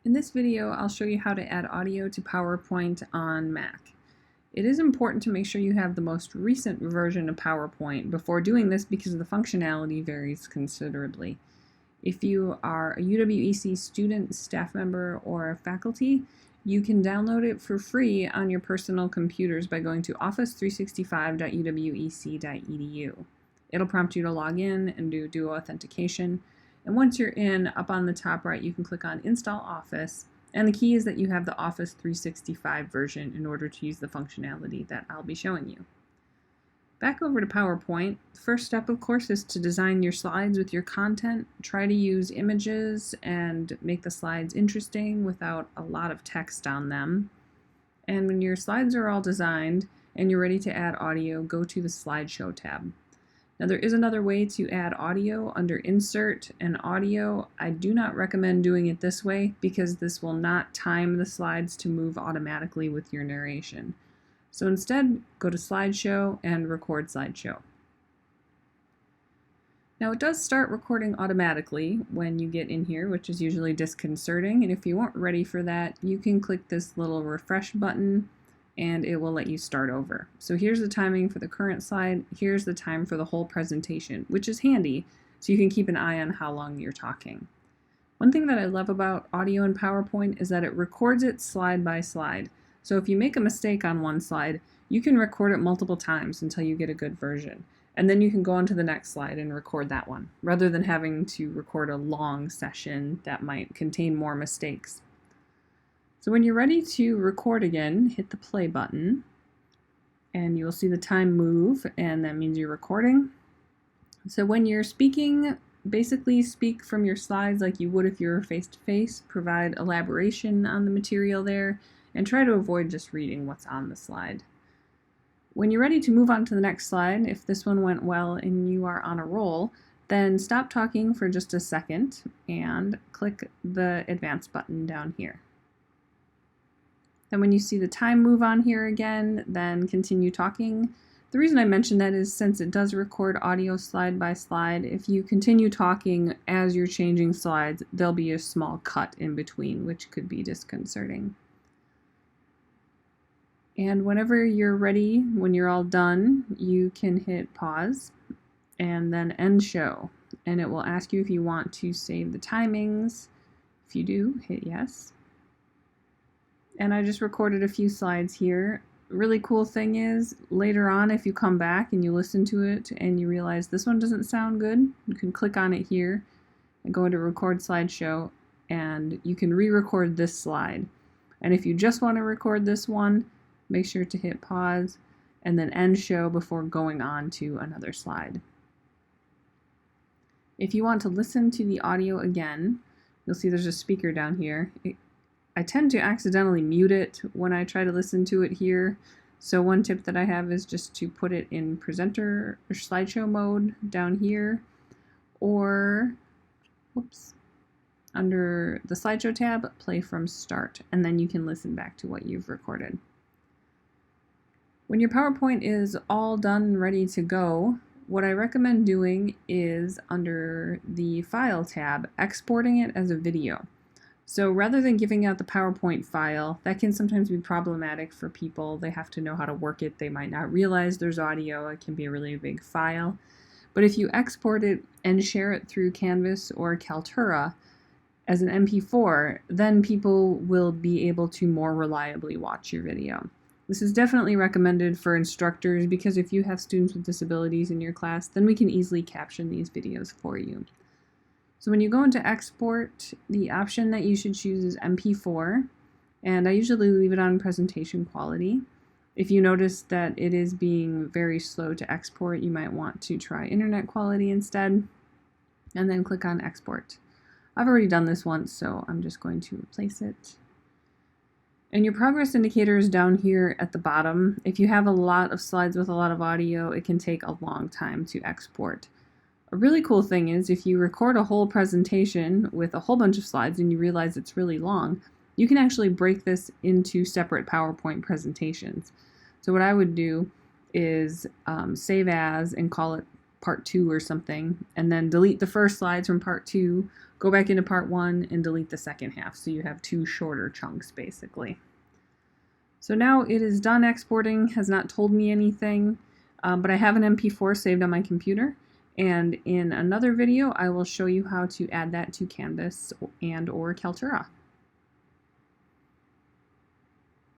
In this video, I'll show you how to add audio to PowerPoint on Mac. It is important to make sure you have the most recent version of PowerPoint before doing this because the functionality varies considerably. If you are a UWEC student, staff member, or faculty, you can download it for free on your personal computers by going to office365.uwec.edu. It'll prompt you to log in and do dual authentication. And once you're in, up on the top right, you can click on Install Office. And the key is that you have the Office 365 version in order to use the functionality that I'll be showing you. Back over to PowerPoint, the first step, of course, is to design your slides with your content. Try to use images and make the slides interesting without a lot of text on them. And when your slides are all designed and you're ready to add audio, go to the Slideshow tab. Now there is another way to add audio under Insert and Audio. I do not recommend doing it this way because this will not time the slides to move automatically with your narration. So instead, go to Slideshow and record Slideshow. Now it does start recording automatically when you get in here, which is usually disconcerting, and if you weren't ready for that, you can click this little refresh button and it will let you start over. So here's the timing for the current slide, here's the time for the whole presentation, which is handy, so you can keep an eye on how long you're talking. One thing that I love about audio in PowerPoint is that it records it slide by slide. So if you make a mistake on one slide, you can record it multiple times until you get a good version. And then you can go on to the next slide and record that one, rather than having to record a long session that might contain more mistakes. So when you're ready to record again, hit the play button and you'll see the time move, and that means you're recording. So when you're speaking, basically speak from your slides like you would if you were face-to-face, provide elaboration on the material there, and try to avoid just reading what's on the slide. When you're ready to move on to the next slide, if this one went well and you are on a roll, then stop talking for just a second and click the advance button down here. Then when you see the time move on here again, then continue talking. The reason I mention that is since it does record audio slide by slide, if you continue talking as you're changing slides, there'll be a small cut in between, which could be disconcerting. And whenever you're ready, when you're all done, you can hit pause and then end show. And it will ask you if you want to save the timings. If you do, hit yes. And I just recorded a few slides here. Really cool thing is, later on, if you come back and you listen to it and you realize this one doesn't sound good, you can click on it here and go into Record Slideshow, and you can re-record this slide. And if you just want to record this one, make sure to hit pause and then end show before going on to another slide. If you want to listen to the audio again, you'll see there's a speaker down here. I tend to accidentally mute it when I try to listen to it here. So one tip that I have is just to put it in presenter or slideshow mode down here, or under the slideshow tab, play from start, and then you can listen back to what you've recorded. When your PowerPoint is all done and ready to go, what I recommend doing is under the File tab, exporting it as a video. So rather than giving out the PowerPoint file, that can sometimes be problematic for people. They have to know how to work it. They might not realize there's audio. It can be a really big file. But if you export it and share it through Canvas or Kaltura as an mp4, then people will be able to more reliably watch your video. This is definitely recommended for instructors because if you have students with disabilities in your class, then we can easily caption these videos for you. So when you go into export, the option that you should choose is mp4, and I usually leave it on presentation quality. If you notice that it is being very slow to export, you might want to try internet quality instead, and then click on export. I've already done this once, so I'm just going to replace it. And your progress indicator is down here at the bottom. If you have a lot of slides with a lot of audio, it can take a long time to export. A really cool thing is if you record a whole presentation with a whole bunch of slides and you realize it's really long, you can actually break this into separate PowerPoint presentations. So what I would do is save as and call it part 2 or something, and then delete the first slides from part 2, go back into part 1, and delete the second half. So you have 2 shorter chunks, basically. So now it is done exporting, has not told me anything, but I have an mp4 saved on my computer, and in another video I will show you how to add that to Canvas and or Kaltura.